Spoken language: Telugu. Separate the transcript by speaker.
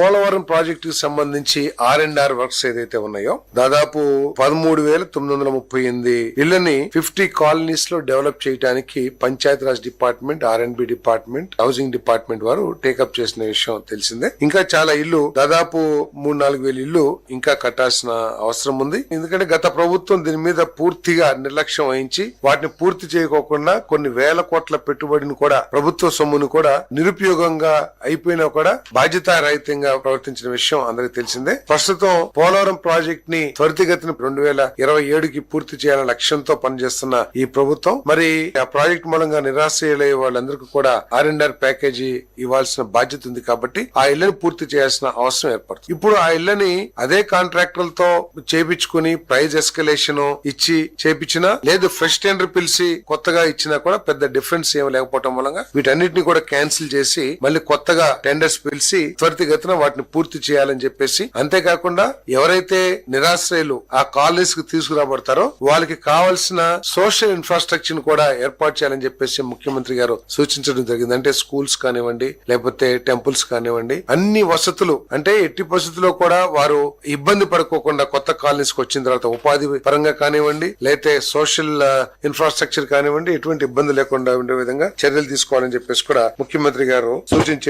Speaker 1: పోలవరం ప్రాజెక్టు కి సంబంధించి R&R వర్క్స్ ఏదైతే ఉన్నాయో దాదాపు 13,938 ఇళ్లని 50 కాలనీస్ లో డెవలప్ చేయడానికి Panchayati Raj department, R&B department, housing department వారు టేకప్ చేసిన విషయం తెలిసిందే. ఇంకా చాలా ఇల్లు దాదాపు 3-4 వేల ఇల్లు ఇంకా కట్టాల్సిన అవసరం ఉంది. ఎందుకంటే గత ప్రభుత్వం దీని మీద పూర్తిగా నిర్లక్ష్యం వహించి వాటిని పూర్తి చేయకోకుండా కొన్ని వేల కోట్ల పెట్టుబడిని కూడా ప్రభుత్వ సొమ్మును కూడా నిరుపయోగంగా అయిపోయినా కూడా బాధ్యతారహితంగా ప్రవర్తించిన విషయం అందరికీ తెలిసిందే. ప్రస్తుతం పోలవరం ప్రాజెక్ట్ ని త్వరితగతిన 2027కి పూర్తి చేయాలనే లక్ష్యంతో పనిచేస్తున్న ఈ ప్రభుత్వం మరి ఆ ప్రాజెక్ట్ మూలంగా నిరాశలయ్యే వాళ్ళందరికీ కూడా R&R ప్యాకేజీ ఇవ్వాల్సిన బాధ్యత ఉంది. కాబట్టి ఆ ఇళ్లను పూర్తి చేయాల్సిన అవసరం ఏర్పడుతుంది. ఇప్పుడు ఆ ఇళ్లని అదే కాంట్రాక్టర్లతో చేపించుకుని ప్రైజ్ ఎస్కలేషన్ ఇచ్చి చేపించినా లేదు ఫ్రెష్ టెండర్ పిలిచి కొత్తగా ఇచ్చినా కూడా పెద్ద డిఫరెన్స్ ఏమి లేకపోవడం మూలంగా వీటన్నిటిని కూడా క్యాన్సిల్ చేసి మళ్ళీ కొత్తగా టెండర్స్ పిలిచి త్వరితగతిన వాటిని పూర్తి చేయాలని చెప్పేసి, అంతేకాకుండా ఎవరైతే నిరాశ్రయులు ఆ కాలనీస్ కు తీసుకురాబడతారో వాళ్ళకి కావాల్సిన సోషల్ ఇన్ఫ్రాస్ట్రక్చర్ కూడా ఏర్పాటు చేయాలని చెప్పేసి ముఖ్యమంత్రి గారు సూచించడం జరిగింది. అంటే స్కూల్స్ కానివ్వండి, లేకపోతే టెంపుల్స్ కానివ్వండి, అన్ని వసతులు అంటే ఎట్టి పరిస్థితుల్లో కూడా వారు ఇబ్బంది పడుకోకుండా కొత్త కాలనీస్ కు వచ్చిన తర్వాత ఉపాధి పరంగా కానివ్వండి, లేకపోతే సోషల్ ఇన్ఫ్రాస్ట్రక్చర్ కానివ్వండి, ఎటువంటి ఇబ్బంది లేకుండా ఉండే విధంగా చర్యలు తీసుకోవాలని చెప్పేసి కూడా ముఖ్యమంత్రి గారు సూచించే